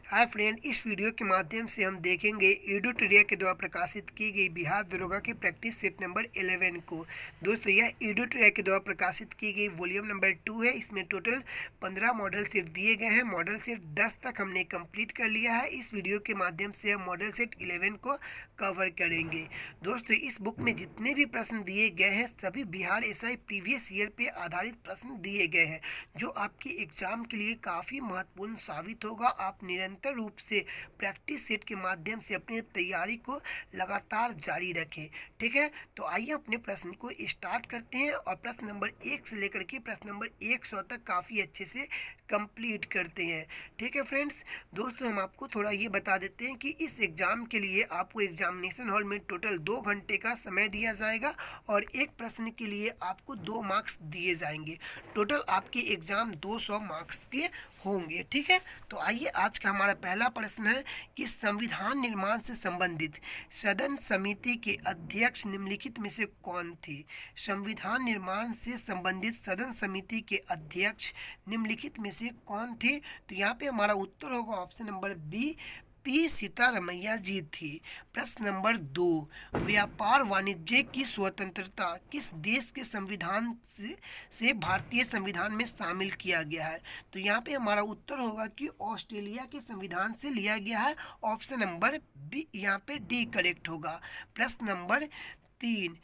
Hi friend, इस video के माध्यम से हम देखेंगे एडुटोरिया के द्वारा प्रकाशित की गई बिहार दरोगा की प्रैक्टिस सेट नंबर 11 को। दोस्तों, यह एडुटोरिया के द्वारा प्रकाशित की गई वॉल्यूम नंबर 2 है। इसमें टोटल 15 मॉडल सेट दिए गए हैं। मॉडल सेट 10 तक हमने कंप्लीट कर लिया है। इस वीडियो के माध्यम से हम मॉडल सेट 11 को कवर करेंगे। दोस्तों, इस बुक में जितने भी प्रश्न दिए गए हैं सभी बिहार एसआई प्रीवियस ईयर पे आधारित प्रश्न दिए गए हैं, जो आपकी एग्जाम के लिए काफ़ी महत्वपूर्ण साबित होगा। आप निरंतर रूप से प्रैक्टिस सेट के माध्यम से अपनी तैयारी को लगातार जारी रखें। ठीक है, तो आइए अपने प्रश्न को स्टार्ट करते हैं और प्रश्न नंबर 1 से लेकर के प्रश्न नंबर 100 तक काफ़ी अच्छे से कंप्लीट करते हैं। ठीक है फ्रेंड्स, दोस्तों हम आपको थोड़ा ये बता देते हैं कि इस एग्ज़ाम के लिए आपको एग्जामिनेशन हॉल में टोटल 2 घंटे का समय दिया जाएगा और एक प्रश्न के लिए आपको 2 मार्क्स दिए जाएंगे। टोटल आपकी एग्ज़ाम 200 मार्क्स के होंगे। ठीक है, तो आइए आज का हमारा पहला प्रश्न है कि संविधान निर्माण से संबंधित सदन समिति के अध्यक्ष निम्नलिखित में से कौन थे। संविधान निर्माण से संबंधित सदन समिति के अध्यक्ष निम्नलिखित में से कौन थे। तो यहाँ पे हमारा उत्तर होगा option number B, P Sitaramayya ji थी। प्रश्न नंबर 2, व्यापार वाणिज्य की स्वतंत्रता किस देश के संविधान से भारतीय संविधान में शामिल किया गया है। तो यहाँ पे हमारा उत्तर होगा कि ऑस्ट्रेलिया के संविधान से लिया गया है। ऑप्शन नंबर बी, यहाँ पे डी करेक्ट होगा। प्रश्न नंबर 3,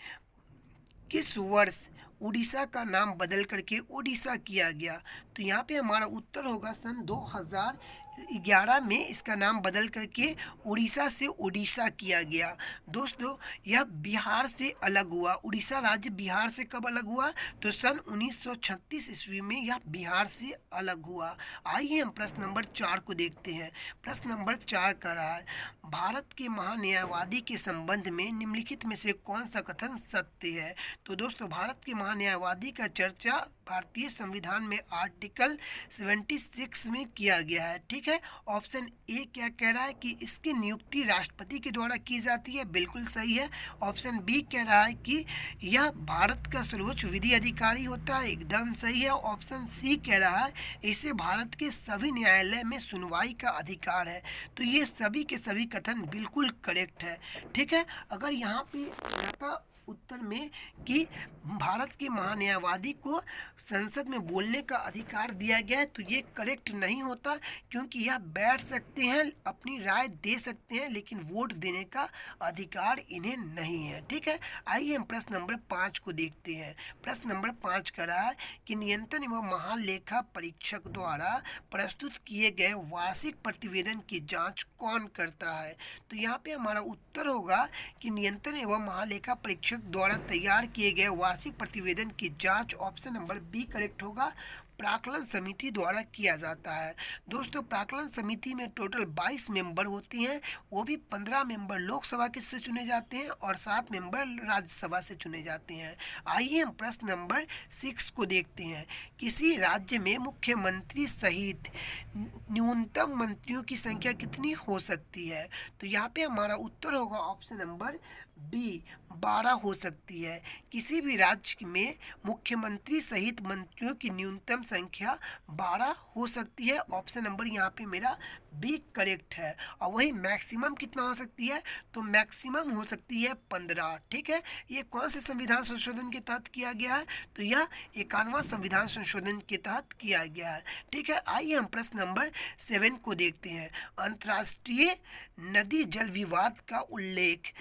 किस वर्ष उड़ीसा का नाम बदल करके ओडिशा किया गया। तो यहाँ पे हमारा उत्तर होगा सन 2011 में इसका नाम बदल करके उड़ीसा से ओडिशा किया गया। दोस्तों, यह बिहार से अलग हुआ। उड़ीसा राज्य बिहार से कब अलग हुआ, तो सन 1936 ईस्वी में यह बिहार से अलग हुआ। आइए हम प्रश्न नंबर 4 को देखते हैं। प्रश्न नंबर 4 का रहा है, भारत के महान्यायवादी के संबंध में निम्नलिखित में से कौन सा कथन सत्य है। तो दोस्तों, भारत के महान्यायवादी का चर्चा भारतीय संविधान में आर्टिकल 76 में किया गया है। ठीक है, ऑप्शन ए क्या कह रहा है कि इसकी नियुक्ति राष्ट्रपति के द्वारा की जाती है, बिल्कुल सही है। ऑप्शन बी कह रहा है कि यह भारत का सर्वोच्च विधि अधिकारी होता है, एकदम सही है। ऑप्शन सी कह रहा है इसे भारत के सभी न्यायालय में सुनवाई का अधिकार है। तो ये सभी के सभी कथन बिल्कुल करेक्ट है। ठीक है, अगर यहाँ पे रहता उत्तर में कि भारत के महान्यायवादी को संसद में बोलने का अधिकार दिया गया है, तो ये करेक्ट नहीं होता, क्योंकि यह बैठ सकते हैं, अपनी राय दे सकते हैं, लेकिन वोट देने का अधिकार इन्हें नहीं है। ठीक है, आइए हम प्रश्न नंबर 5 को देखते हैं। प्रश्न नंबर 5 का रहा है कि नियंत्रण एवं महालेखा परीक्षक द्वारा प्रस्तुत किए गए वार्षिक प्रतिवेदन की जाँच कौन करता है। तो यहाँ पे हमारा उत्तर होगा कि नियंत्रण एवं महालेखा परीक्षक द्वारा तैयार किए गए वार्षिक प्रतिवेदन की जांच ऑप्शन नंबर बी करेक्ट होगा, प्राक्कलन समिति द्वारा किया जाता है। दोस्तों, प्राक्कलन समिति में टोटल 22 मेंबर होते हैं, वो भी 15 मेंबर लोकसभा के से चुने जाते हैं और 7 मेंबर राज्यसभा से चुने जाते हैं। आइए हम प्रश्न नंबर 6 को देखते हैं। किसी राज्य में मुख्यमंत्री सहित न्यूनतम मंत्रियों की संख्या कितनी हो सकती है। तो यहाँ पे हमारा उत्तर होगा ऑप्शन नंबर बी, 12 हो सकती है। किसी भी राज्य में मुख्यमंत्री सहित मंत्रियों की न्यूनतम संख्या 12 हो सकती है। ऑप्शन नंबर यहाँ पे मेरा बी करेक्ट है। और वही मैक्सिमम कितना हो सकती है, तो मैक्सिमम हो सकती है 15। ठीक है, ये कौन से संविधान संशोधन के तहत किया गया है, तो यह 51वां संविधान संशोधन के तहत किया गया है। ठीक है, आइए हम प्रश्न नंबर 7 को देखते हैं। अंतर्राष्ट्रीय नदी जल विवाद का उल्लेख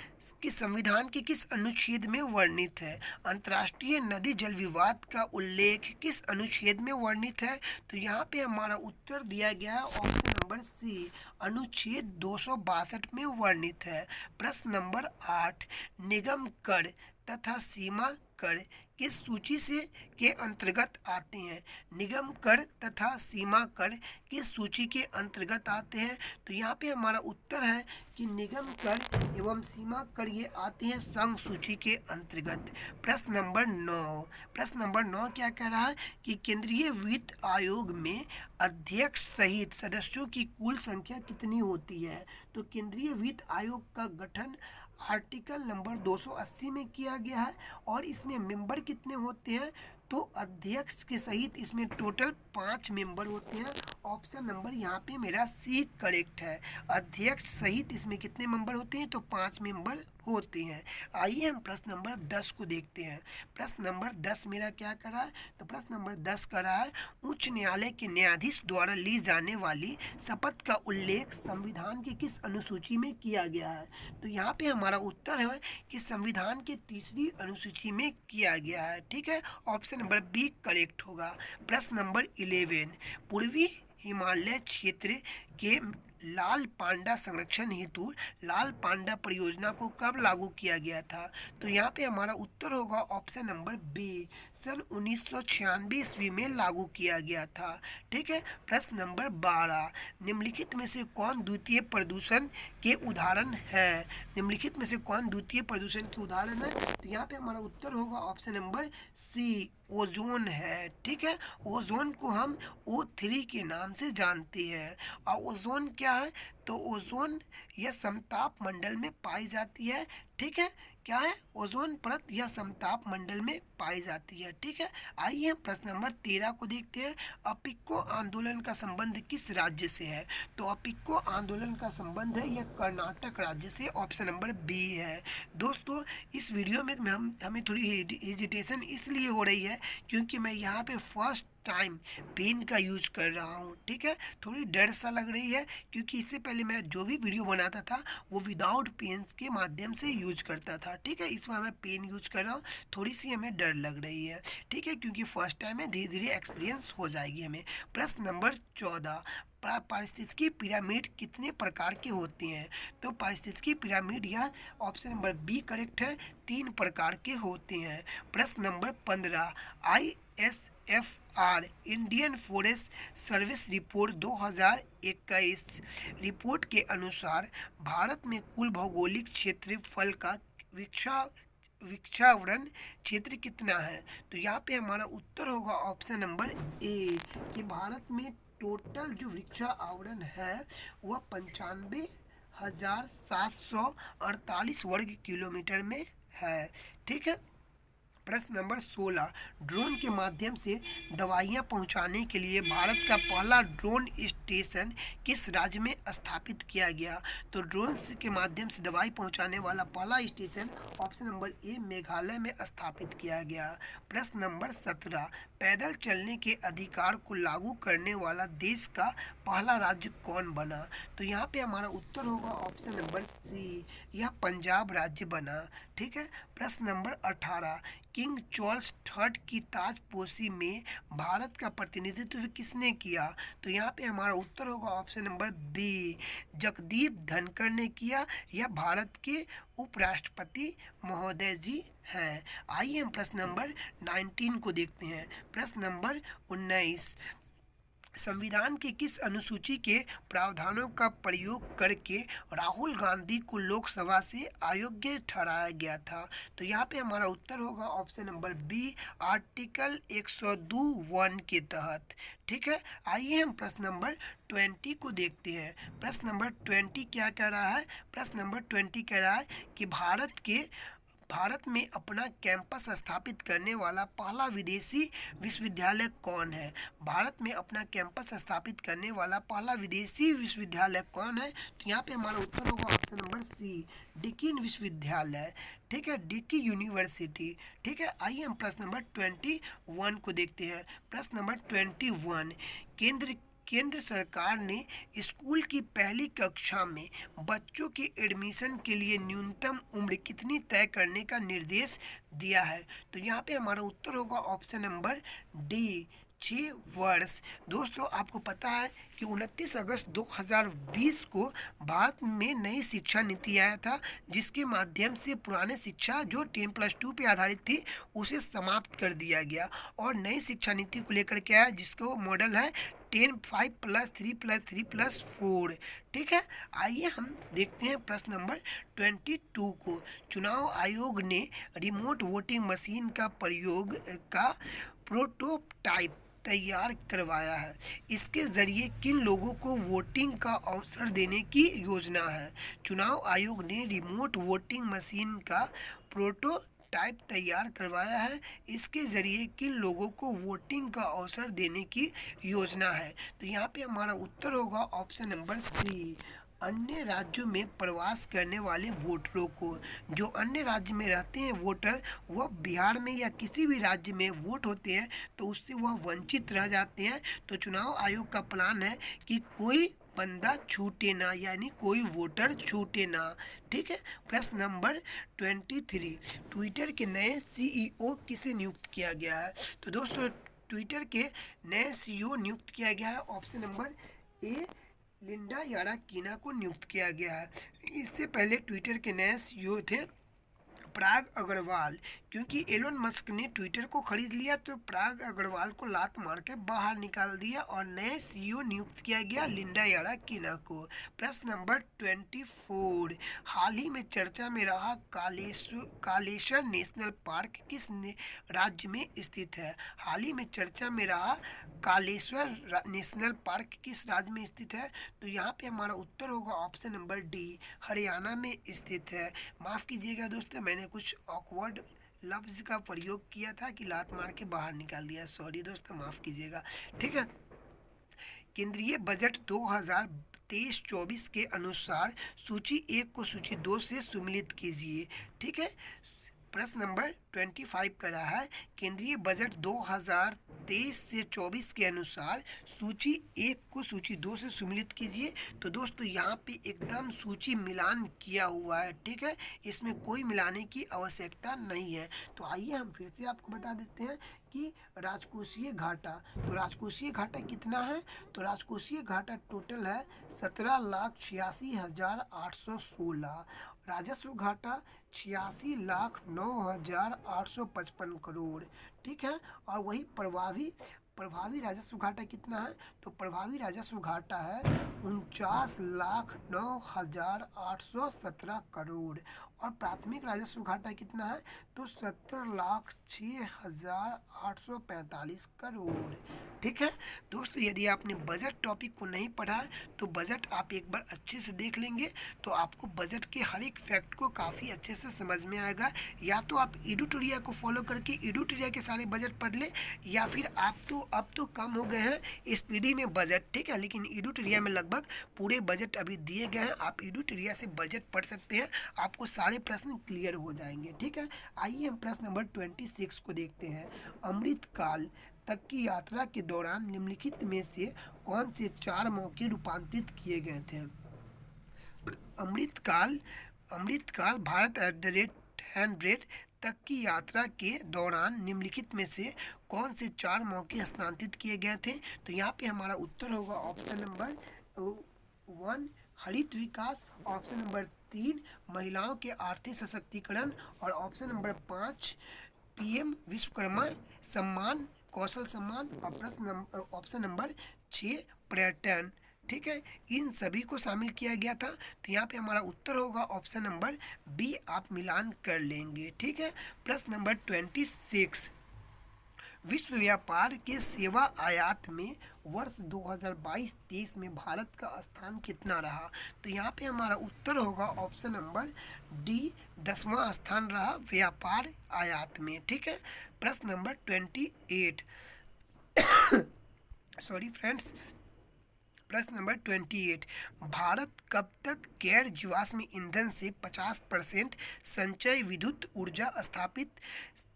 किस संविधान के किस अनुच्छेद में वर्णित है। अंतर्राष्ट्रीय नदी जल विवाद का उल्लेख किस अनुच्छेद में वर्णित है। तो यहाँ पे हमारा उत्तर दिया गया है ऑप्शन नंबर सी, अनुच्छेद 262 में वर्णित है। प्रश्न नंबर 8, निगम कर तथा सीमा कर किस सूची से के अंतर्गत आते हैं। निगम कर तथा सीमा कर किस सूची के अंतर्गत आते हैं। तो यहाँ पे हमारा उत्तर है कि निगम कर एवं सीमा कर ये आते हैं संघ सूची के अंतर्गत। प्रश्न नंबर 9 क्या कह रहा है कि केंद्रीय वित्त आयोग में अध्यक्ष सहित सदस्यों की कुल संख्या कितनी होती है। तो केंद्रीय वित्त आयोग का गठन आर्टिकल नंबर 280 में किया गया है और इसमें मेंबर कितने होते हैं, तो अध्यक्ष के सहित इसमें टोटल 5 मेंबर होते हैं। ऑप्शन नंबर यहाँ पे मेरा सी करेक्ट है। अध्यक्ष सहित इसमें कितने मेंबर होते हैं? तो 5 मेंबर होते हैं। आइए हम प्रश्न नंबर 10 को देखते हैं। प्रश्न नंबर 10 मेरा क्या कर रहा है? तो प्रश्न नंबर 10 कर रहा है, उच्च न्यायालय के न्यायाधीश द्वारा ली जाने वाली शपथ का उल्लेख संविधान की किस अनुसूची में किया गया है? तो यहाँ पे हमारा उत्तर है कि संविधान के 3री अनुसूची में किया गया है। ठीक है, ऑप्शन नंबर बी करेक्ट होगा। प्रश्न नंबर 11, पूर्वी हिमालय क्षेत्र के लाल पांडा संरक्षण हेतु लाल पांडा परियोजना को कब लागू किया गया था? तो यहाँ पे हमारा उत्तर होगा ऑप्शन नंबर बी, सन 1996 ईस्वी में लागू किया गया था। ठीक है, प्रश्न नंबर 12, निम्नलिखित में से कौन द्वितीय प्रदूषण के उदाहरण है? निम्नलिखित में से कौन द्वितीय प्रदूषण के उदाहरण है? तो यहाँ पे हमारा उत्तर होगा ऑप्शन नंबर सी, ओजोन है। ठीक है, ओजोन को हम O3 के नाम से जानते हैं। और ओजोन क्या है? तो ओजोन यह समताप मंडल में पाई जाती है। ठीक है, क्या है? ओजोन परत यह समताप मंडल में पाई जाती है। ठीक है, आइए हम प्रश्न नंबर 13 को देखते हैं। अपिक्को आंदोलन का संबंध किस राज्य से है? तो अपिक्को आंदोलन का संबंध है यह कर्नाटक राज्य से। ऑप्शन नंबर बी है। दोस्तों, इस वीडियो में हमें थोड़ी हेजिटेशन इसलिए हो रही है क्योंकि मैं यहाँ पे फर्स्ट टाइम पेन का यूज कर रहा हूँ। ठीक है, थोड़ी डर सा लग रही है क्योंकि इससे पहले मैं जो भी वीडियो बनाता था वो विदाउट पेन्स के माध्यम से यूज करता था। ठीक है, इस बार मैं पेन यूज कर रहा हूँ, थोड़ी सी हमें डर लग रही है। ठीक है, क्योंकि फर्स्ट टाइम है, धीरे धीरे एक्सपीरियंस हो जाएगी हमें। प्रश्न नंबर 14, पारिस्थितिकी पिरामिड कितने प्रकार के होते हैं? तो पारिस्थितिकी पिरामिड यह ऑप्शन नंबर बी करेक्ट है, 3 प्रकार के होते हैं। प्रश्न number 15, ISFR Indian forest service report 2021 report के अनुसार भारत में कुल भौगोलिक क्षेत्रफल का वृक्षावरण क्षेत्र कितना है? तो यहाँ पे हमारा उत्तर होगा ऑप्शन नंबर ए कि भारत में टोटल जो वृक्षा आवरण है वह 95,748 वर्ग किलोमीटर में है। ठीक है, प्रश्न नंबर 16, ड्रोन के माध्यम से दवाइयाँ पहुँचाने के लिए भारत का पहला ड्रोन स्टेशन किस राज्य में स्थापित किया गया? तो ड्रोन के माध्यम से दवाई पहुँचाने वाला पहला station option number A Meghalaya में स्थापित किया गया। प्रश्न नंबर 17, पैदल चलने के अधिकार को लागू करने वाला देश का पहला राज्य कौन बना? तो यहाँ पे हमारा उत्तर होगा ऑप्शन नंबर सी, यह पंजाब राज्य बना। ठीक है, प्रश्न नंबर 18, किंग चार्ल्स III की ताजपोशी में भारत का प्रतिनिधित्व किसने किया? तो यहाँ पे हमारा उत्तर होगा option number B, Jagdeep Dhankhar ने किया। यह भारत के उपराष्ट्रपति महोदय जी हैं। आइए हम प्रश्न नंबर 19 को देखते हैं। प्रश्न नंबर 19, संविधान के किस अनुसूची के प्रावधानों का प्रयोग करके राहुल गांधी को लोकसभा से अयोग्य ठहराया गया था? तो यहाँ पे हमारा उत्तर होगा ऑप्शन नंबर बी, आर्टिकल 102(1) के तहत। ठीक है, आइए हम प्रश्न नंबर 20 को देखते हैं। प्रश्न नंबर 20 क्या कह रहा है? प्रश्न नंबर 20 कह रहा है कि भारत में अपना कैंपस स्थापित करने वाला पहला विदेशी विश्वविद्यालय कौन है? भारत में अपना कैंपस स्थापित करने वाला पहला विदेशी विश्वविद्यालय कौन है? तो यहाँ पे हमारा उत्तर होगा ऑप्शन नंबर सी, डिकिन विश्वविद्यालय। ठीक है, डिकी यूनिवर्सिटी। ठीक है, आइए हम प्रश्न नंबर 21 को देखते हैं। प्रश्न नंबर 21, केंद्र सरकार ने स्कूल की पहली कक्षा में बच्चों के एडमिशन के लिए न्यूनतम उम्र कितनी तय करने का निर्देश दिया है? तो यहाँ पे हमारा उत्तर होगा ऑप्शन नंबर डी, 6 वर्ष। दोस्तों, आपको पता है कि 29 अगस्त 2020 को भारत में नई शिक्षा नीति आया था, जिसके माध्यम से पुराने शिक्षा जो 10+2 पे आधारित थी उसे समाप्त कर दिया गया और नई शिक्षा नीति को लेकर के आया जिसको मॉडल है 10(5+3+3+4)। ठीक है, आइए हम देखते हैं प्रश्न नंबर 22 को। चुनाव आयोग ने रिमोट वोटिंग मशीन का प्रयोग का प्रोटोटाइप तैयार करवाया है। इसके जरिए किन लोगों को वोटिंग का अवसर देने की योजना है? चुनाव आयोग ने रिमोट वोटिंग मशीन का टाइप तैयार करवाया है। इसके ज़रिए किन लोगों को वोटिंग का अवसर देने की योजना है? तो यहाँ पे हमारा उत्तर होगा ऑप्शन नंबर सी, अन्य राज्यों में प्रवास करने वाले वोटरों को। जो अन्य राज्य में रहते हैं वोटर, वह बिहार में या किसी भी राज्य में वोट होते हैं तो उससे वह वंचित रह जाते हैं। तो चुनाव आयोग का प्लान है कि कोई बंदा छूटे ना, यानी कोई वोटर छूटे ना। ठीक है। प्रश्न नंबर 23, ट्विटर के नए सीईओ किसे नियुक्त किया गया है? तो दोस्तों ट्विटर के नए सीईओ नियुक्त किया गया है ऑप्शन नंबर ए, लिंडा याराकीना को नियुक्त किया गया है। इससे पहले ट्विटर के नए सीईओ थे पराग अग्रवाल। क्योंकि एलोन मस्क ने ट्विटर को खरीद लिया तो पराग अग्रवाल को लात मार के बाहर निकाल दिया और नए सीईओ नियुक्त किया गया लिंडा याराकीना को। प्रश्न नंबर 24, हाल ही में चर्चा में रहा कालेश्वर नेशनल पार्क किस राज्य में स्थित है? हाल ही में चर्चा में रहा कालेश्वर नेशनल पार्क किस राज्य में स्थित है? तो यहाँ पे हमारा उत्तर होगा ऑप्शन नंबर डी, हरियाणा में स्थित है। माफ़ कीजिएगा दोस्तों, मैंने कुछ ऑकवर्ड लफ्ज़ का प्रयोग किया था कि लात मार के बाहर निकाल दिया। सॉरी दोस्तों, माफ़ कीजिएगा। ठीक है। केंद्रीय बजट 2023-24 के अनुसार सूची 1 को सूची 2 से सुमिलित कीजिए। ठीक है। प्रश्न नंबर 25 का रहा है, केंद्रीय बजट 2023 से 24 के अनुसार सूची 1 को सूची 2 से सुमिलित कीजिए। तो दोस्तों यहाँ पे एकदम सूची मिलान किया हुआ है। ठीक है, इसमें कोई मिलाने की आवश्यकता नहीं है। तो आइए हम फिर से आपको बता देते हैं कि राजकोषीय घाटा, तो राजकोषीय घाटा कितना है? तो राजकोषीय घाटा टोटल है 17,86,816। राजस्व घाटा 86,09,855 करोड़। ठीक है। और वही प्रभावी राजस्व घाटा कितना है? तो प्रभावी राजस्व घाटा है 49,09,817 करोड़। और प्राथमिक राजस्व घाटा कितना है? तो 70,06,845 करोड़। ठीक है दोस्तों, यदि आपने बजट टॉपिक को नहीं पढ़ा है तो बजट आप एक बार अच्छे से देख लेंगे तो आपको बजट के हर एक फैक्ट को काफ़ी अच्छे से समझ में आएगा। या तो आप एडुटोरिया को फॉलो करके एडुटोरिया के सारे बजट पढ़ ले, या फिर आप तो अब तो कम हो गए हैं स्पीडी में बजट। ठीक है, लेकिन एडुटोरिया में लगभग पूरे बजट अभी दिए गए हैं। आप एडुटोरिया से बजट पढ़ सकते हैं, आपको सारे प्रश्न क्लियर हो जाएंगे। ठीक है। आइए हम प्रश्न नंबर 26 को देखते हैं। अमृतकाल तक की यात्रा के दौरान निम्नलिखित में से कौन से 4 मौके रूपांतरित किए गए थे? अमृतकाल भारत @100 तक की यात्रा के दौरान निम्नलिखित में से कौन से 4 मौके हस्तांतरित किए गए थे? तो यहाँ पे हमारा उत्तर होगा ऑप्शन नंबर 1, हरित विकास, ऑप्शन नंबर 3, महिलाओं के आर्थिक सशक्तिकरण, और ऑप्शन नंबर 5, पीएम विश्वकर्मा सम्मान, कौशल सम्मान, और ऑप्शन नंबर 6, पर्यटन। ठीक है, इन सभी को शामिल किया गया था। तो यहाँ पे हमारा उत्तर होगा ऑप्शन नंबर बी, आप मिलान कर लेंगे। ठीक है। प्रश्न नंबर 26, विश्व व्यापार के सेवा आयात में वर्ष 2022-23 में भारत का स्थान कितना रहा? तो यहाँ पे हमारा उत्तर होगा ऑप्शन नंबर डी, 10वां स्थान रहा व्यापार आयात में। ठीक है। प्रश्न नंबर 28 सॉरी फ्रेंड्स, प्रश्न नंबर 28, भारत कब तक गैर जीवाश्म ईंधन से 50% संचय विद्युत ऊर्जा स्थापित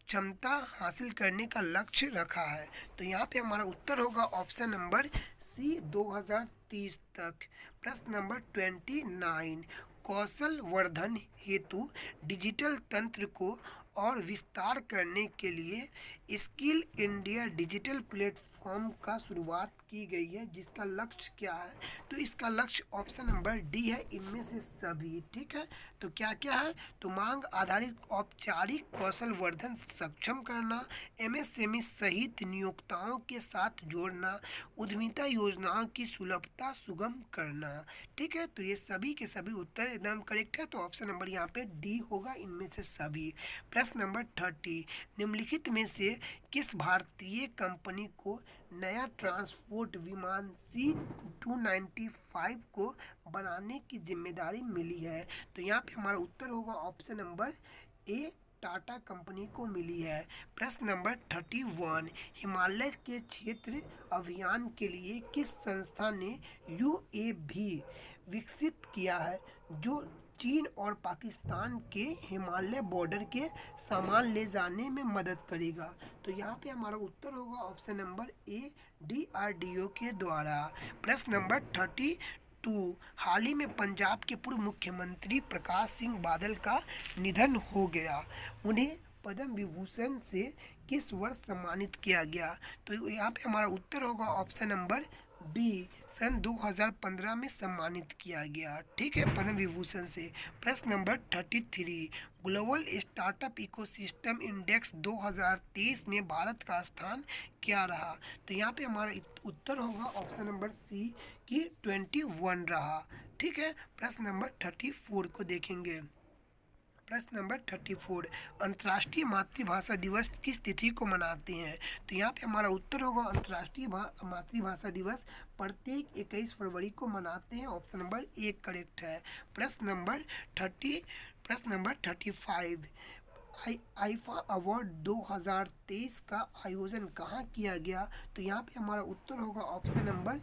क्षमता हासिल करने का लक्ष्य रखा है? तो यहाँ पे हमारा उत्तर होगा ऑप्शन नंबर सी, 2030 तक। प्रश्न नंबर 29, कौशल वर्धन हेतु डिजिटल तंत्र को और विस्तार करने के लिए स्किल इंडिया डिजिटल प्लेटफॉर्म का शुरुआत की गई है, जिसका लक्ष्य क्या है? तो इसका लक्ष्य ऑप्शन नंबर डी है, इनमें से सभी। ठीक है। तो क्या क्या है? तो मांग आधारित औपचारिक कौशल वर्धन सक्षम करना, एमएसएमई सहित नियोक्ताओं के साथ जोड़ना, उद्यमिता योजनाओं की सुलभता सुगम करना। ठीक है। तो ये सभी के सभी उत्तर एकदम करेक्ट है, तो ऑप्शन नंबर यहाँ पे डी होगा, इनमें से सभी। प्रश्न नंबर 30, निम्नलिखित में से किस भारतीय कंपनी को नया ट्रांसपोर्ट विमान C295 को बनाने की जिम्मेदारी मिली है? तो यहाँ पे हमारा उत्तर होगा option number A, Tata company को मिली है? प्रश्न नंबर 31, हिमालय के क्षेत्र अभियान के लिए किस संस्था ने UAV विकसित किया है जो चीन और पाकिस्तान के हिमालय बॉर्डर के सामान ले जाने में मदद करेगा? तो यहाँ पे हमारा उत्तर होगा ऑप्शन नंबर ए, DRDO के द्वारा। प्रश्न नंबर 32, हाल ही में पंजाब के पूर्व मुख्यमंत्री प्रकाश सिंह बादल का निधन हो गया, उन्हें पद्म विभूषण से किस वर्ष सम्मानित किया गया? तो यहाँ पे हमारा उत्तर होगा ऑप्शन नंबर बी, सन 2015 में सम्मानित किया गया। ठीक है, पद्म विभूषण से। प्रश्न number 33, global startup ecosystem index 2023 में भारत का स्थान क्या रहा? तो यहाँ पे हमारा उत्तर होगा ऑप्शन नंबर सी कि 21 रहा। ठीक है, प्रश्न नंबर 34 को देखेंगे। प्रश्न नंबर 34, अंतर्राष्ट्रीय मातृभाषा दिवस किस तिथि को मनाते हैं? तो यहाँ पे हमारा उत्तर होगा अंतर्राष्ट्रीय मातृभाषा दिवस प्रत्येक 21 फरवरी को मनाते हैं। ऑप्शन नंबर ए करेक्ट है। प्रश्न नंबर 35, आईफा अवार्ड 2023 का आयोजन कहाँ किया गया? तो यहाँ पे हमारा उत्तर होगा option number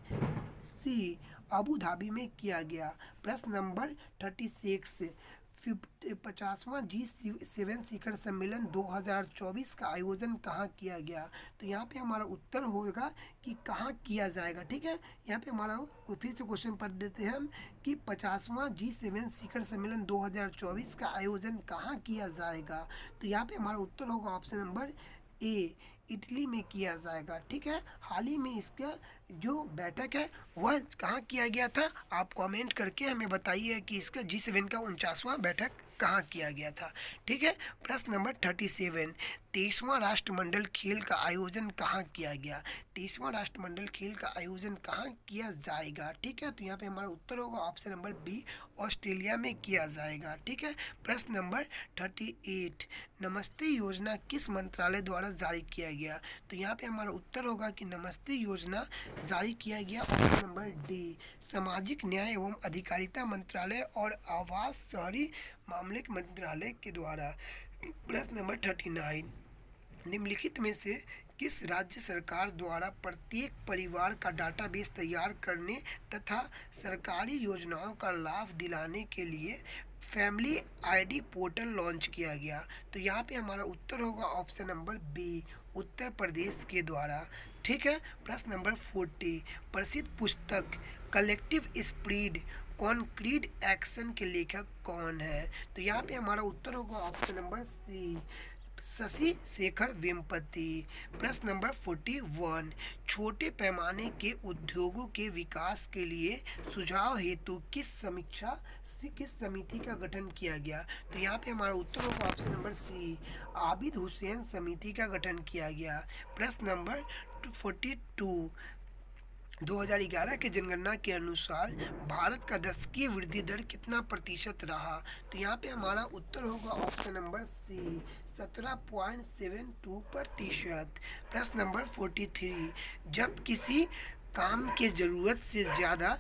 C, Abu Dhabi में किया गया। प्रश्न नंबर 36, 50वां G7 शिखर सम्मेलन 2024 का आयोजन कहाँ किया गया? तो यहाँ पे हमारा उत्तर होगा कि कहाँ किया जाएगा। ठीक है, यहाँ पे हमारा फिर से क्वेश्चन पढ़ देते हैं हम कि 50वां G7 शिखर सम्मेलन 2024 का आयोजन कहाँ किया जाएगा? तो यहाँ पे हमारा उत्तर होगा ऑप्शन नंबर ए, इटली में किया जाएगा। ठीक है, हाल ही में इसका जो बैठक है वह कहाँ किया गया था? आप कमेंट करके हमें बताइए कि इसका G7 का 49वां बैठक कहाँ किया गया था। ठीक है, प्रश्न नंबर 37, 23वां राष्ट्रमंडल खेल का आयोजन कहाँ किया गया? 23वां राष्ट्रमंडल खेल का आयोजन कहाँ किया जाएगा? ठीक है, तो यहाँ पे हमारा उत्तर होगा ऑप्शन नंबर बी, ऑस्ट्रेलिया में किया जाएगा। ठीक है, प्रश्न नंबर 38, नमस्ते योजना किस मंत्रालय द्वारा जारी किया गया? तो यहाँ पे हमारा उत्तर होगा कि नमस्ते योजना जारी किया गया ऑप्शन नंबर डी, सामाजिक न्याय एवं अधिकारिता मंत्रालय और आवास शहरी मामले मंत्रालय के द्वारा। प्रश्न नंबर 39, निम्नलिखित में से किस राज्य सरकार द्वारा प्रत्येक परिवार का डाटाबेस तैयार करने तथा सरकारी योजनाओं का लाभ दिलाने के लिए फैमिली ID पोर्टल लॉन्च किया गया? तो यहाँ पे हमारा उत्तर होगा option number B, Uttar Pradesh के द्वारा। ठीक है, प्रश्न नंबर 40, प्रसिद्ध पुस्तक कलेक्टिव स्पिरिट कॉन्क्रीट एक्शन के लेखक कौन है? तो यहाँ पे हमारा उत्तर होगा option number C, Shashi Shekhar Vempati. प्रश्न नंबर 41, छोटे पैमाने के उद्योगों के विकास के लिए सुझाव हेतु किस समिति का गठन किया गया? तो यहाँ पे हमारा उत्तर होगा option number C, Abid Hussain समिति का गठन किया गया। प्रश्न नंबर 42, 2011 की जनगणना के अनुसार भारत का दशकीय वृद्धि दर कितना प्रतिशत रहा? तो यहाँ पे हमारा उत्तर होगा ऑप्शन नंबर सी, 17.72%। प्रश्न नंबर 43, जब किसी काम में ज़रूरत से ज़्यादा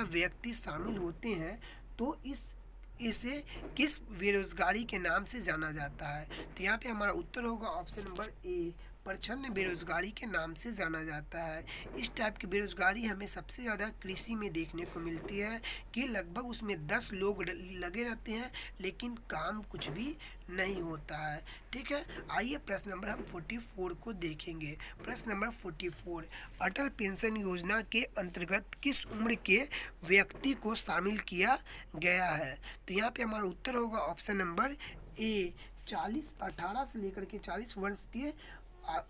व्यक्ति शामिल होते हैं तो इसे किस बेरोजगारी के नाम से जाना जाता है? तो यहाँ पे हमारा उत्तर होगा ऑप्शन नंबर ए, प्रच्छन्न बेरोजगारी के नाम से जाना जाता है। इस टाइप की बेरोजगारी हमें सबसे ज़्यादा कृषि में देखने को मिलती है कि लगभग उसमें 10 लोग लगे रहते हैं लेकिन काम कुछ भी नहीं होता है। ठीक है, आइए प्रश्न नंबर हम 44 को देखेंगे। प्रश्न नंबर 44, अटल पेंशन योजना के अंतर्गत किस उम्र के व्यक्ति को शामिल किया गया है? तो यहाँ पे हमारा उत्तर होगा ऑप्शन नंबर ए, 18 से लेकर के 40 वर्ष के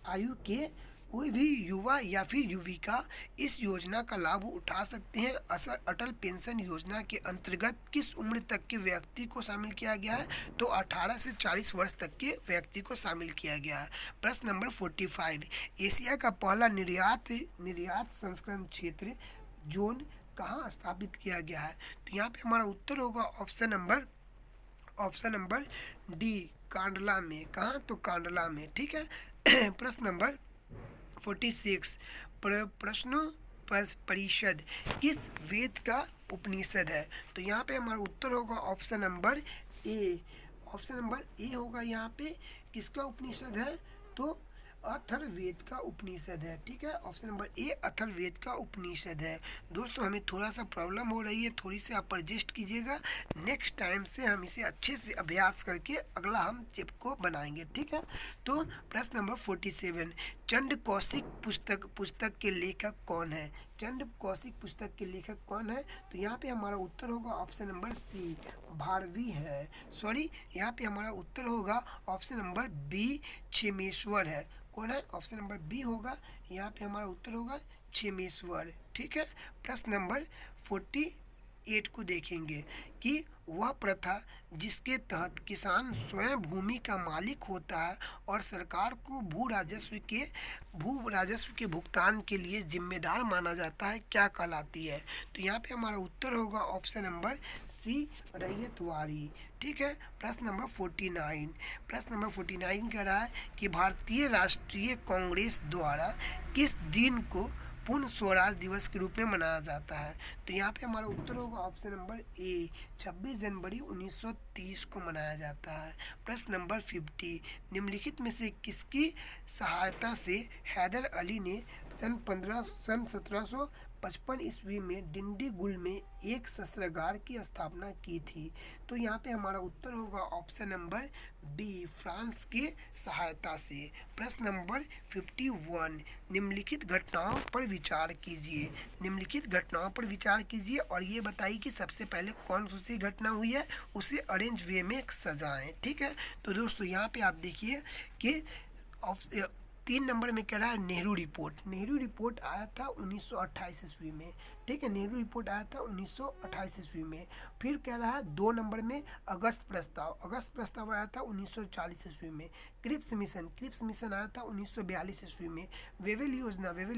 आयु के कोई भी युवा या फिर युविका इस योजना का लाभ उठा सकते हैं। अटल पेंशन योजना के अंतर्गत किस उम्र तक के व्यक्ति को शामिल किया गया है? तो 18 से 40 वर्ष तक के व्यक्ति को शामिल किया गया है। प्रश्न नंबर 45, एशिया का पहला निर्यात संस्करण क्षेत्र जोन कहाँ स्थापित किया गया है? तो यहाँ पे हमारा उत्तर होगा ऑप्शन नंबर डी, कांडला में। कहाँ? तो कांडला में। ठीक है, प्रश्न नंबर 46, प्रश्नों परिषद किस वेद का उपनिषद है? तो यहाँ पे हमारा उत्तर होगा option number A, option number A होगा यहाँ पे किसका उपनिषद है, तो अथर्ववेद का उपनिषद है। ठीक है, ऑप्शन नंबर ए अथर्ववेद का उपनिषद है। दोस्तों हमें थोड़ा सा प्रॉब्लम हो रही है, थोड़ी सी आप एडजस्ट कीजिएगा। नेक्स्ट टाइम से हम इसे अच्छे से अभ्यास करके अगला हम चिप को बनाएंगे। ठीक है, तो प्रश्न नंबर 47, चंड कौशिक पुस्तक के लेखक कौन है? चंड कौशिक पुस्तक के लेखक कौन है? तो यहाँ पे हमारा उत्तर होगा ऑप्शन नंबर सी, भारवी है। सॉरी, यहाँ पे हमारा उत्तर होगा ऑप्शन नंबर बी, क्षेमेश्वर है। कौन है? ऑप्शन नंबर बी होगा, यहाँ पे हमारा उत्तर होगा क्षेमेश्वर। ठीक है, प्रश्न नंबर 48 को देखेंगे कि वह प्रथा जिसके तहत किसान स्वयं भूमि का मालिक होता है और सरकार को भू राजस्व के भुगतान के लिए जिम्मेदार माना जाता है, क्या कहलाती है? तो यहाँ पे हमारा उत्तर होगा ऑप्शन नंबर सी, रैयतवाड़ी। ठीक है, प्रश्न नंबर 49 कह रहा है कि भारतीय राष्ट्रीय कांग्रेस द्वारा किस दिन को पूर्ण स्वराज दिवस के रूप में मनाया जाता है? तो यहाँ पे हमारा उत्तर होगा ऑप्शन नंबर ए, 26 जनवरी 1930 को मनाया जाता है। प्रश्न नंबर 50, निम्नलिखित में से किसकी सहायता से हैदर अली ने सन 1755 ईस्वी में डिंडीगुल में एक शस्त्रागार की स्थापना की थी? तो यहाँ पे हमारा उत्तर होगा ऑप्शन नंबर बी, फ्रांस की सहायता से। प्रश्न नंबर 51, निम्नलिखित घटनाओं पर विचार कीजिए। निम्नलिखित घटनाओं पर विचार कीजिए और ये बताइए कि सबसे पहले कौन सी घटना हुई है, उसे अरेंज वे में सजाएं। ठीक है, तो दोस्तों यहाँ पे आप देखिए कि 3 नंबर में कह रहा है नेहरू रिपोर्ट आया था 1928 ईस्वी में। ठीक है, नेहरू रिपोर्ट आया था 1928 ईस्वी में। फिर कह रहा है 2 नंबर में अगस्त प्रस्ताव आया था 1940 ईस्वी में। क्रिप्स मिशन आया था 1942 ईस्वी में। वेवेल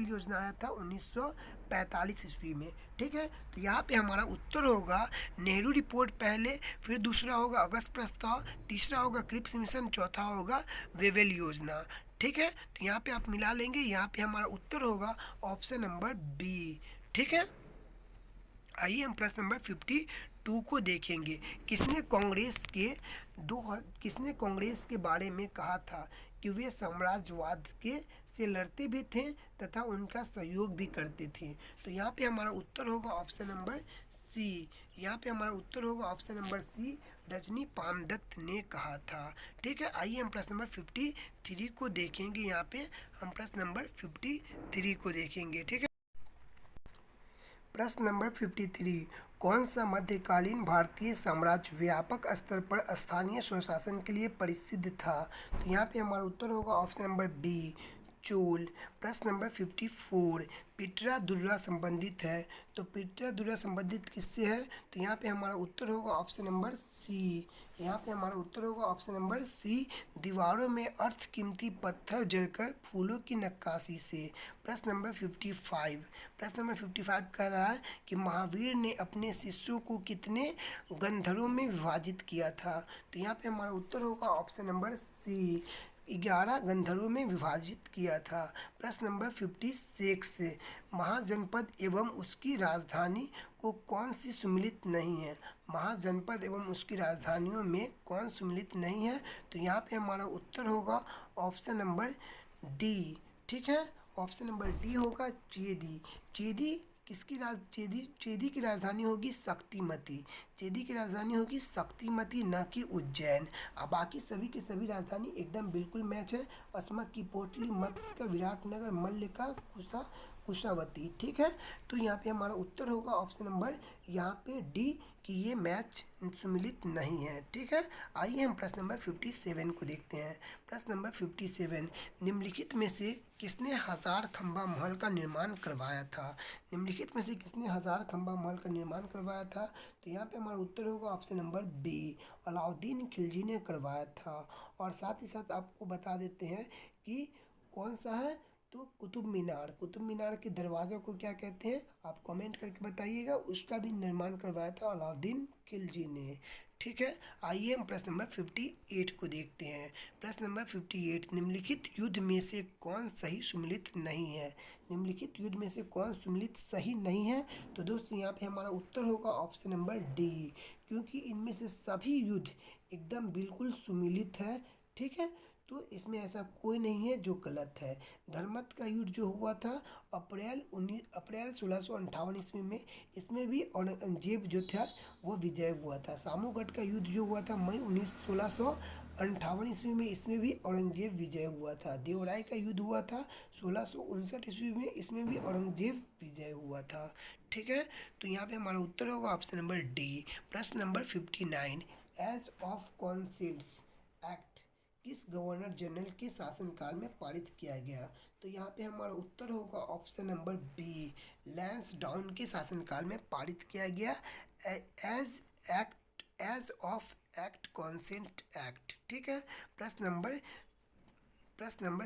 योजना आया था 1945 ईस्वी में। ठीक है, तो यहाँ पे हमारा उत्तर होगा नेहरू रिपोर्ट पहले, फिर दूसरा होगा अगस्त प्रस्ताव, तीसरा होगा क्रिप्स मिशन, चौथा होगा वेवेल योजना। ठीक है, तो यहाँ पे आप मिला लेंगे, यहाँ पे हमारा उत्तर होगा ऑप्शन नंबर बी। ठीक है, आइए हम प्रश्न नंबर 52 को देखेंगे। किसने कांग्रेस के बारे में कहा था कि वे साम्राज्यवाद से लड़ते भी थे तथा उनका सहयोग भी करते थे? तो यहाँ पे हमारा उत्तर होगा ऑप्शन नंबर सी, रजनी पामदत्त ने कहा था। ठीक है, आइए हम प्रश्न नंबर 53 को देखेंगे। यहाँ पे हम प्रश्न नंबर 53 को देखेंगे। ठीक है, प्रश्न नंबर 53, कौन सा मध्यकालीन भारतीय साम्राज्य व्यापक स्तर पर स्थानीय स्वशासन के लिए प्रसिद्ध था? तो यहाँ पे हमारा उत्तर होगा ऑप्शन नंबर बी, चोल। प्रश्न नंबर 54, पिटरा दुर्रा संबंधित है, तो पिटरा दुर्रा संबंधित किससे है? तो यहाँ पे हमारा उत्तर होगा ऑप्शन नंबर सी, दीवारों में अर्थ कीमती पत्थर जड़कर फूलों की नक्काशी से। प्रश्न नंबर 55 कह रहा है कि महावीर ने अपने शिष्यों को कितने गंधरों में विभाजित किया था? तो यहाँ पे हमारा उत्तर होगा ऑप्शन नंबर सी, 11 गंधर्वों में विभाजित किया था। प्रश्न नंबर 56, महाजनपद एवं उसकी राजधानी को कौन सी सम्मिलित नहीं है? महाजनपद एवं उसकी राजधानियों में कौन सम्मिलित नहीं है? तो यहाँ पे हमारा उत्तर होगा ऑप्शन नंबर डी। ठीक है, ऑप्शन नंबर डी होगा चेदी। चेदी की राजधानी होगी शक्तिमती, न कि उज्जैन। अब बाकी सभी की सभी राजधानी एकदम बिल्कुल मैच है। अस्मा की पोटली, मत्स्य का विराटनगर, मल्ल का कुशावती। ठीक है, तो यहाँ पे हमारा उत्तर होगा ऑप्शन नंबर यहाँ पे डी कि ये मैच सम्मिलित नहीं है। ठीक है, आइए हम प्रश्न नंबर 57 को देखते हैं। प्रश्न नंबर 57, निम्नलिखित में से किसने हजार खंबा महल का निर्माण करवाया था? तो यहाँ पे हमारा उत्तर होगा option number B, Alauddin Khilji ने करवाया था। और साथ ही साथ आपको बता देते हैं कि कौन सा है, तो कुतुब मीनार के दरवाज़ों को क्या कहते हैं, आप कमेंट करके बताइएगा। उसका भी निर्माण करवाया था अलाउद्दीन खिलजी ने। ठीक है। आइए हम प्रश्न नंबर 58 को देखते हैं। प्रश्न नंबर 58, निम्नलिखित युद्ध में से कौन सही सुमेलित नहीं है? निम्नलिखित युद्ध में से कौन सुमेलित सही नहीं है? तो दोस्तों यहाँ पे हमारा उत्तर होगा ऑप्शन नंबर डी, क्योंकि इनमें से सभी युद्ध एकदम बिल्कुल सुमेलित है। ठीक है, तो इसमें ऐसा कोई नहीं है जो गलत है। धर्मत का युद्ध जो हुआ था अप्रैल 1658 ईस्वी में, इसमें भी औरंगजेब जो था वो विजय हुआ था। सामूगढ़ का युद्ध जो हुआ था मई 1658 ईस्वी में, इसमें भी औरंगजेब विजय हुआ था। देवराय का युद्ध हुआ था 1659 ईस्वी में, इसमें भी औरंगजेब विजय हुआ था। ठीक है, तो यहाँ पे हमारा उत्तर होगा ऑप्शन नंबर डी। प्रश्न number 59, as of consents act किस गवर्नर जनरल के शासनकाल में पारित किया गया? तो यहाँ पे हमारा उत्तर होगा ऑप्शन नंबर बी, लैंसडाउन के शासनकाल में पारित किया गया age of act consent act. ठीक है, प्रश्न नंबर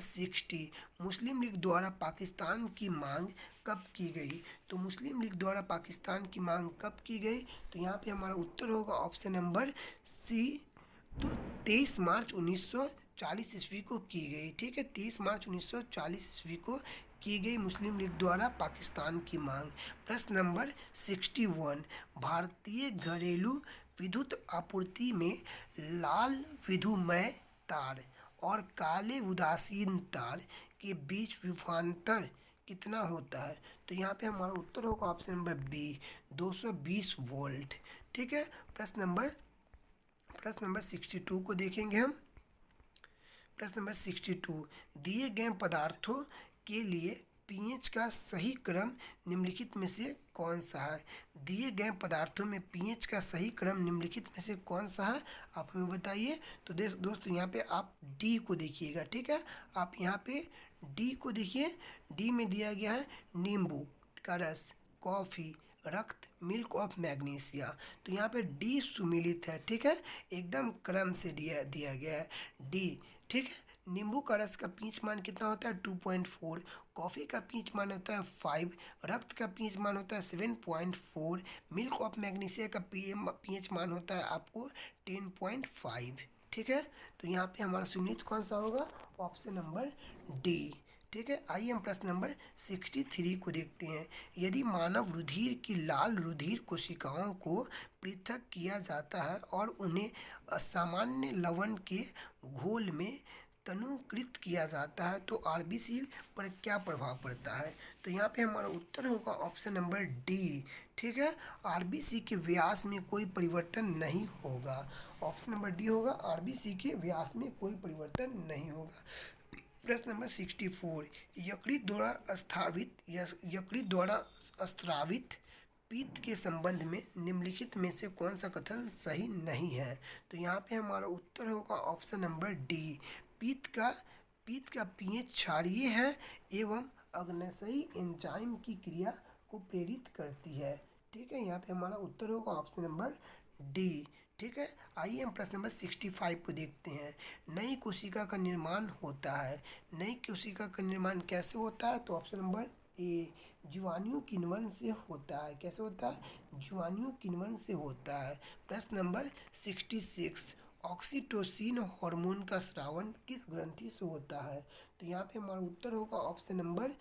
60, मुस्लिम लीग द्वारा पाकिस्तान की मांग कब की गई? तो मुस्लिम लीग द्वारा पाकिस्तान की मांग कब की गई? तो यहाँ पे हमारा उत्तर होगा ऑप्शन नंबर सी, तो 23 मार्च 1940 ईस्वी को की गई। ठीक है, 23 मार्च 1940 ईस्वी को की गई मुस्लिम लीग द्वारा पाकिस्तान की मांग। प्रश्न नंबर 61, भारतीय घरेलू विद्युत आपूर्ति में लाल विद्युमय तार और काले उदासीन तार के बीच विभवांतर कितना होता है? तो यहाँ पे हमारा उत्तर होगा ऑप्शन नंबर बी, 220 वोल्ट। ठीक है, प्रश्न नंबर 62 को देखेंगे हम। प्रश्न नंबर 62, दिए गए पदार्थों के लिए पीएच का सही क्रम निम्नलिखित में से कौन सा है? दिए गए पदार्थों में पीएच का सही क्रम निम्नलिखित में से कौन सा है, आप हमें बताइए। तो दोस्तों यहाँ पे आप डी को देखिएगा। ठीक है, आप यहाँ पे डी को देखिए। डी में दिया गया है नींबू का रस, कॉफ़ी, रक्त, मिल्क ऑफ मैग्नीशिया। तो यहाँ पे डी सुमेलित है। ठीक है, एकदम क्रम से दिया गया है डी। ठीक है, नींबू का रस का पीएच मान कितना होता है? 2.4। कॉफ़ी का पीएच मान होता है 5। रक्त का पीएच मान होता है 7.4। मिल्क ऑफ मैग्नीशिया का पीएच मान होता है आपको 10.5। ठीक है, तो यहाँ पे हमारा सुमेलित कौन सा होगा? Option number D. ठीक है, आइए हम प्रश्न नंबर 63 को देखते हैं। यदि मानव रुधिर की लाल रुधिर कोशिकाओं को पृथक किया जाता है और उन्हें असामान्य लवण के घोल में तनुकृत किया जाता है तो आरबीसी पर क्या प्रभाव पड़ता है? तो यहाँ पे हमारा उत्तर होगा ऑप्शन नंबर डी। ठीक है, आरबीसी के व्यास में कोई परिवर्तन नहीं होगा। ऑप्शन नंबर डी होगा, आरबीसी के व्यास में कोई परिवर्तन नहीं होगा। प्रश्न नंबर 64, यकृत द्वारा स्रावित पित्त के संबंध में निम्नलिखित में से कौन सा कथन सही नहीं है? तो यहाँ पे हमारा उत्तर होगा ऑप्शन नंबर डी, पित्त का पीएच क्षारीय है एवं अग्न्याशयी एंजाइम की क्रिया को प्रेरित करती है। ठीक है, यहाँ पे हमारा उत्तर होगा ऑप्शन नंबर डी। ठीक है, आइए हम प्रश्न नंबर 65 को देखते हैं। नई कोशिका का निर्माण होता है। नई कोशिका का निर्माण कैसे होता है? तो ऑप्शन नंबर ए, जीवाणु किण्वन से होता है। कैसे होता है? जीवाणु किण्वन से होता है। प्रश्न नंबर 66, ऑक्सीटोसिन हार्मोन का स्रावन किस ग्रंथि से होता है? तो यहाँ पे हमारा उत्तर होगा ऑप्शन नंबर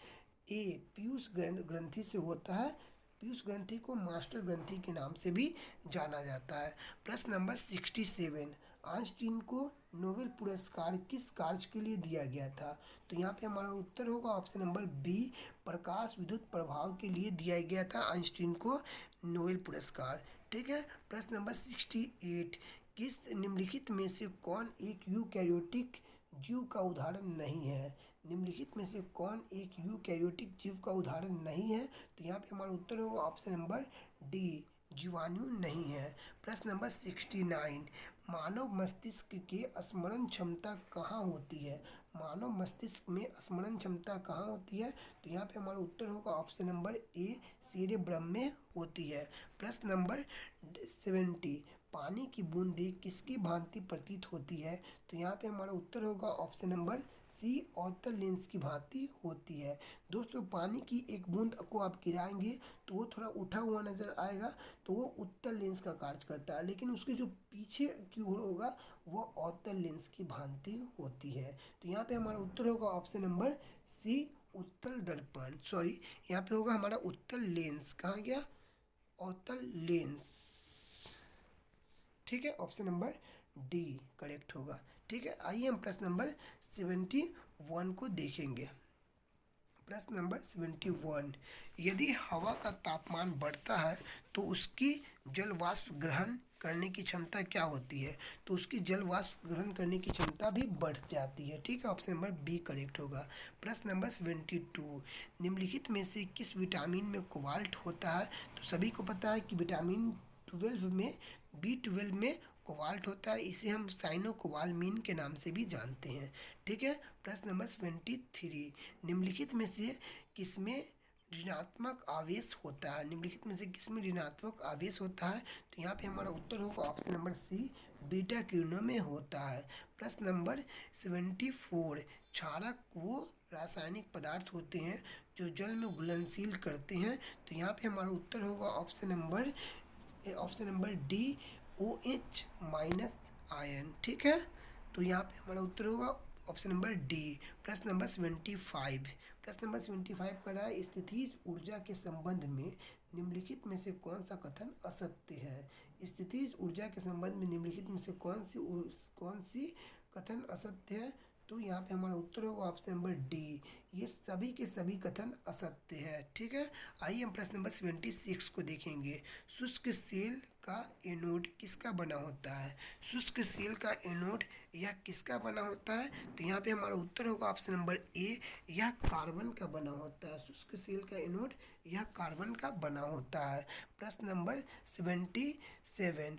ए, पीयूष ग्रंथि से होता है। पीयूष ग्रंथि को मास्टर ग्रंथि के नाम से भी जाना जाता है। प्रश्न नंबर 67, आइंस्टीन को नोबेल पुरस्कार किस कार्य के लिए दिया गया था? तो यहाँ पे हमारा उत्तर होगा ऑप्शन नंबर बी, प्रकाश विद्युत प्रभाव के लिए दिया गया था आइंस्टीन को नोबेल पुरस्कार। ठीक है, प्रश्न नंबर 68, किस निम्नलिखित में से कौन एक यूकैरियोटिक जीव का उदाहरण नहीं है? निम्नलिखित में से कौन एक यूकैरियोटिक जीव का उदाहरण नहीं है? तो यहाँ पे हमारा उत्तर होगा ऑप्शन नंबर डी, जीवाणु नहीं है। प्रश्न नंबर 69, मानव मस्तिष्क के स्मरण क्षमता कहाँ होती है? मानव मस्तिष्क में स्मरण क्षमता कहाँ होती है? तो यहाँ पे हमारा उत्तर होगा ऑप्शन नंबर ए, सेरेब्रम में होती है। प्रश्न नंबर 70, पानी की बूंदें किसकी भांति प्रतीत होती है? तो यहाँ पे हमारा उत्तर होगा ऑप्शन नंबर सी अवतल लेंस की भांति होती है। दोस्तों पानी की एक बूंद को आप गिराएंगे तो वो थोड़ा उठा हुआ नजर आएगा, तो वो उत्तल लेंस का कार्य करता है, लेकिन उसके जो पीछे की ओर होगा वो अवतल लेंस की भांति होती है। तो यहाँ पे हमारा उत्तर होगा ऑप्शन नंबर सी, उत्तल दर्पण, सॉरी यहाँ पे होगा हमारा उत्तल लेंस, कहाँ गया, अवतल लेंस। ठीक है, ऑप्शन नंबर डी करेक्ट होगा। ठीक है, आइए हम प्रश्न नंबर 71 को देखेंगे। प्रश्न नंबर 71, यदि हवा का तापमान बढ़ता है तो उसकी जल वाष्प ग्रहण करने की क्षमता क्या होती है? तो उसकी जल वाष्प ग्रहण करने की क्षमता भी बढ़ जाती है। ठीक है, ऑप्शन नंबर बी करेक्ट होगा। प्रश्न नंबर 72, निम्नलिखित में से किस विटामिन में कोबाल्ट होता है? तो सभी को पता है कि विटामिन 12 में, B12 में कोबाल्ट होता है, इसे हम साइनोकोबालमीन के नाम से भी जानते हैं। ठीक है, प्रश्न नंबर 73, निम्नलिखित में से किसमें ऋणात्मक आवेश होता है? निम्नलिखित में से किसमें ऋणात्मक आवेश होता है? तो यहाँ पे हमारा उत्तर होगा ऑप्शन नंबर सी, बीटा किरणों में होता है। प्रश्न नंबर 74, क्षारक वो रासायनिक पदार्थ होते हैं जो जल में घुलनशील करते हैं। तो यहाँ पे हमारा उत्तर होगा option number D, OH minus ion. ठीक है, तो यहाँ पे हमारा उत्तर होगा ऑप्शन नंबर डी। प्रश्न नंबर 75, प्रश्न नंबर 75 कर रहा है, स्थितिज ऊर्जा के संबंध में निम्नलिखित में से कौन सा कथन असत्य है? स्थितिज ऊर्जा के संबंध में निम्नलिखित में से कौन सी कथन असत्य है? तो यहाँ पे हमारा उत्तर होगा ऑप्शन नंबर डी, ये सभी के सभी कथन असत्य है। ठीक है, आइए हम प्रश्न नंबर 76 को देखेंगे। शुष्क सेल का एनोड किसका बना होता है? शुष्क सेल का एनोड यह किसका बना होता है? तो यहाँ पे हमारा उत्तर होगा ऑप्शन नंबर ए, यह कार्बन का बना होता है। शुष्क सेल का एनोड यह कार्बन का बना होता है। प्रश्न नंबर 77,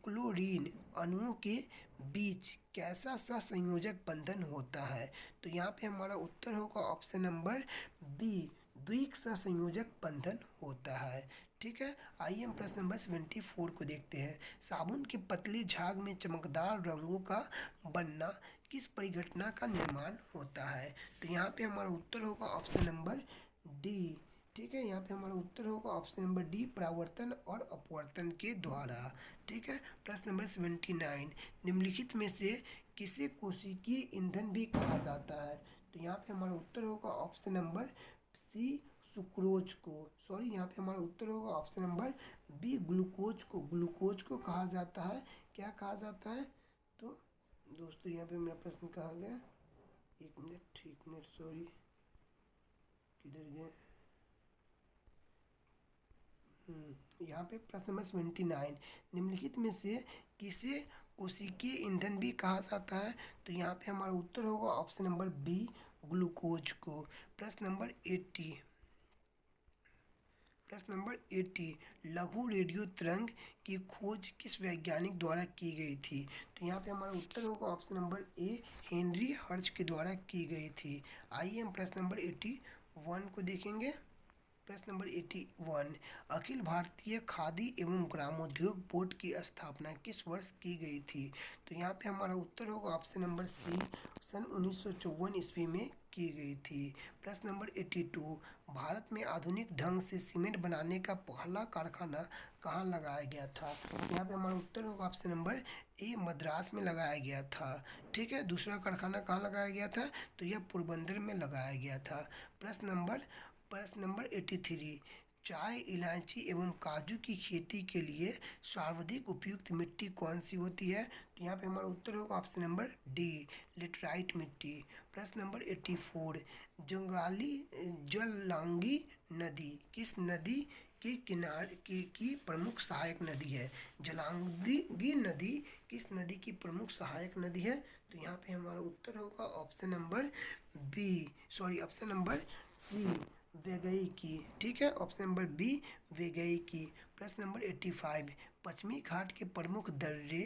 क्लोरीन अणुओं के बीच कैसा सहसंयोजक बंधन होता है? तो यहाँ पे हमारा उत्तर होगा ऑप्शन नंबर बी, द्विक सहसंयोजक बंधन होता है। ठीक है, आइए हम प्रश्न नंबर 74 को देखते हैं। साबुन के पतले झाग में चमकदार रंगों का बनना किस परिघटना का निर्माण होता है? तो यहाँ पे हमारा उत्तर होगा ऑप्शन नंबर डी। ठीक है, यहाँ पे हमारा उत्तर होगा ऑप्शन नंबर डी, परावर्तन और अपवर्तन के द्वारा। ठीक है, प्रश्न नंबर 79, निम्नलिखित में से किसे कोशिकीय ईंधन भी कहा जाता है? तो यहाँ पे हमारा उत्तर होगा ऑप्शन नंबर सी, सुक्रोज को, सॉरी यहाँ पे हमारा उत्तर होगा ऑप्शन नंबर बी, ग्लूकोज को कहा जाता है। क्या कहा जाता है? तो दोस्तों यहाँ पे मेरा प्रश्न कहा गया, एक मिनट सॉरी, किधर गए? यहाँ पे प्रश्न नंबर 79, निम्नलिखित में से किसे कोशिकीय ईंधन भी कहा जाता है? तो यहाँ पे हमारा उत्तर होगा ऑप्शन नंबर बी, ग्लूकोज को। प्रश्न नंबर 80, लघु रेडियो तरंग की खोज किस वैज्ञानिक द्वारा की गई थी? तो यहाँ पे हमारा उत्तर होगा option number A, Henry hertz के द्वारा की गई थी। आइए हम प्रश्न नंबर 81 को देखेंगे। प्रश्न नंबर 81, अखिल भारतीय खादी एवं ग्रामोद्योग बोर्ड की स्थापना किस वर्ष की गई थी? तो यहाँ पे हमारा उत्तर होगा ऑप्शन नंबर सी, सन 1954 ईस्वी में की गई थी। प्रश्न नंबर 82, भारत में आधुनिक ढंग से सीमेंट बनाने का पहला कारखाना कहाँ लगाया गया था? यहाँ पे हमारा उत्तर होगा ऑप्शन नंबर ए, मद्रास में लगाया गया था। ठीक है, दूसरा कारखाना कहाँ लगाया गया था? तो यह पोरबंदर में लगाया गया था। प्रश्न नंबर 83, चाय, इलायची एवं काजू की खेती के लिए सर्वाधिक उपयुक्त मिट्टी कौन सी होती है? तो यहाँ पे हमारा उत्तर होगा ऑप्शन नंबर डी, लेटराइट मिट्टी। प्रश्न नंबर 84, जलांगी नदी किस नदी के किनारे की प्रमुख सहायक नदी है? जलांगी नदी किस नदी की प्रमुख सहायक नदी है? तो यहाँ पे हमारा उत्तर होगा ऑप्शन नंबर सी, वेगई की। ठीक है, ऑप्शन नंबर बी, वेगई की। प्रश्न नंबर 85, पश्चिमी घाट के प्रमुख दर्रे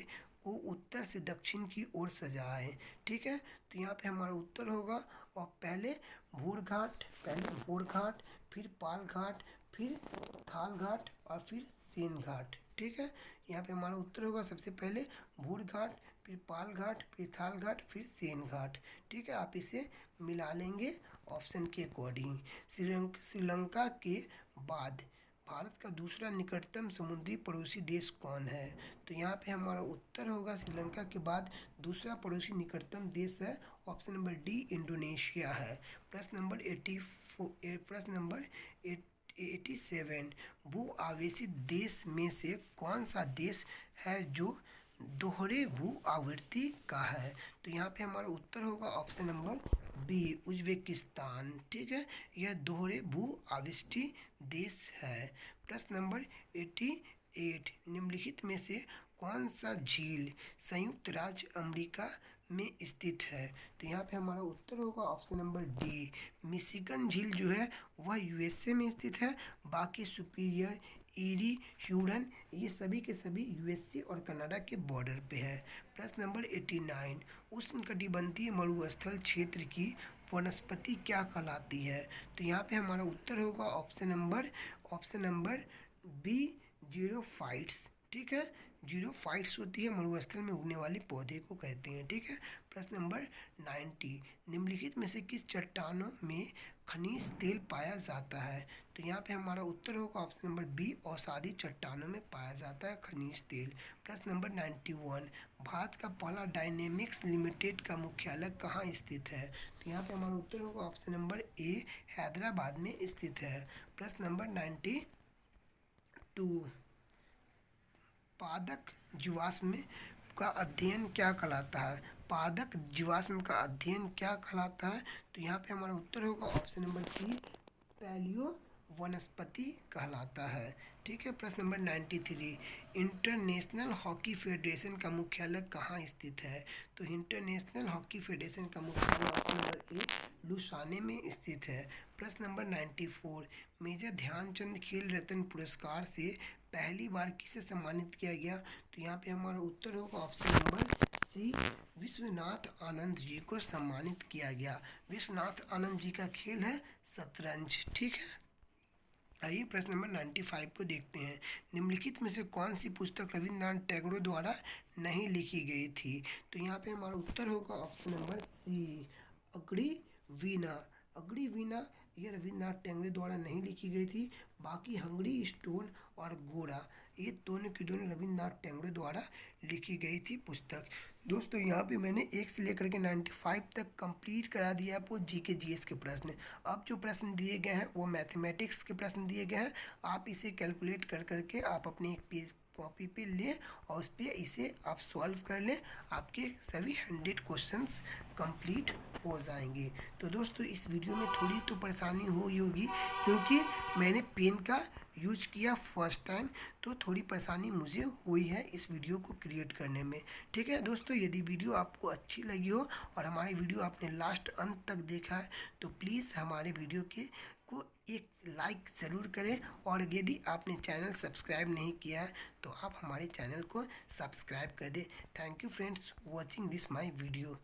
को उत्तर से दक्षिण की ओर सजाएं। ठीक है, तो यहाँ पे हमारा उत्तर होगा और पहले भोर घाट, फिर पाल घाट, फिर थाल घाट और फिर सेन घाट। ठीक है, यहाँ पे हमारा उत्तर होगा सबसे पहले भूर घाट, फिर पाल घाट, फिर थाल घाट, फिर सेन घाट। ठीक है, आप इसे मिला लेंगे ऑप्शन के अकॉर्डिंग। श्रीलंका के बाद भारत का दूसरा निकटतम समुद्री पड़ोसी देश कौन है? तो यहाँ पे हमारा उत्तर होगा श्रीलंका के बाद दूसरा पड़ोसी निकटतम देश है ऑप्शन नंबर डी, इंडोनेशिया है। प्रश्न नंबर 87, भू आवेशित देश में से कौन सा देश है जो दोहरे भू आवृत्ति का है? तो यहाँ पे हमारा उत्तर होगा ऑप्शन नंबर बी, उज्बेकिस्तान। ठीक है, यह दोहरे भू आविष्टी देश है। प्रश्न नंबर 88, निम्नलिखित में से कौन सा झील संयुक्त राज्य अमेरिका में स्थित है? तो यहाँ पे हमारा उत्तर होगा ऑप्शन नंबर डी, मिशिगन झील जो है वह यूएसए में स्थित है। बाकी सुपीरियर, ईरी, ह्यूडन ये सभी के सभी यूएसए और कनाडा के बॉर्डर पे है। प्रश्न नंबर 89, उष्णकटिबंधीय मरुस्थल क्षेत्र की वनस्पति क्या कहलाती है? तो यहाँ पे हमारा उत्तर होगा ऑप्शन नंबर बी, जीरोफाइट्स। ठीक है, जीरोफाइट्स होती है मरुस्थल में उगने वाले पौधे को कहते हैं। ठीक है, प्रश्न नंबर 90, निम्नलिखित में से किस चट्टानों में खनिज तेल पाया जाता है? तो यहाँ पे हमारा उत्तर होगा ऑप्शन नंबर बी, औषधि चट्टानों में पाया जाता है खनिज तेल। प्रश्न नंबर 91, भारत का पहला डायनेमिक्स लिमिटेड का मुख्यालय कहाँ स्थित है? तो यहाँ पे हमारा उत्तर होगा ऑप्शन नंबर ए, हैदराबाद में स्थित है। प्रश्न नंबर 92, पादप जीवाश्म का अध्ययन क्या कहलाता है? पादप जीवाश्म का अध्ययन क्या कहलाता है? तो यहाँ पे हमारा उत्तर होगा ऑप्शन नंबर सी, पैलियो वनस्पति कहलाता है। ठीक है, प्रश्न नंबर 93, इंटरनेशनल हॉकी फेडरेशन का मुख्यालय कहाँ स्थित है? तो इंटरनेशनल हॉकी फेडरेशन का मुख्यालय ऑप्शन नंबर ए, लुसाने में स्थित है। प्रश्न नंबर 94, मेजर ध्यानचंद खेल रत्न पुरस्कार से पहली बार किसे सम्मानित किया गया? तो यहाँ पे हमारा उत्तर होगा ऑप्शन नंबर सी, विश्वनाथ आनंद जी को सम्मानित किया गया। विश्वनाथ आनंद जी का खेल है शतरंज। ठीक है, आइए प्रश्न नंबर 95 को देखते हैं। निम्नलिखित में से कौन सी पुस्तक रविन्द्रनाथ टैगोर द्वारा नहीं लिखी गई थी? तो यहाँ पे हमारा उत्तर होगा ऑप्शन नंबर सी, अगड़ी वीणा। अगड़ी वीणा यह रविन्द्रनाथ टैगोर द्वारा नहीं लिखी गई थी। बाकी हंगरी स्टोन और गोरा ये दोनों की दोनों रविन्द्रनाथ टैगोर द्वारा लिखी गई थी पुस्तक। दोस्तों यहाँ पे मैंने 1 से लेकर के 95 तक कंप्लीट करा दिया आपको जीके जीएस के प्रश्न। अब जो प्रश्न दिए गए हैं वो मैथमेटिक्स के प्रश्न दिए गए हैं। आप इसे कैलकुलेट कर करके आप अपने एक पेज कॉपी पे लें और उस पर इसे आप सॉल्व कर लें। आपके सभी 100 क्वेश्चंस कंप्लीट हो जाएंगे। तो दोस्तों इस वीडियो में थोड़ी तो परेशानी हुई होगी क्योंकि मैंने पेन का यूज किया फर्स्ट टाइम, तो थोड़ी परेशानी मुझे हुई है इस वीडियो को क्रिएट करने में। ठीक है दोस्तों, यदि वीडियो आपको अच्छी लगी हो और हमारी वीडियो आपने लास्ट अंत तक देखा है तो प्लीज़ हमारे वीडियो को एक लाइक ज़रूर करें, और यदि आपने चैनल सब्सक्राइब नहीं किया है तो आप हमारे चैनल को सब्सक्राइब कर दें। Thank you friends watching this my video.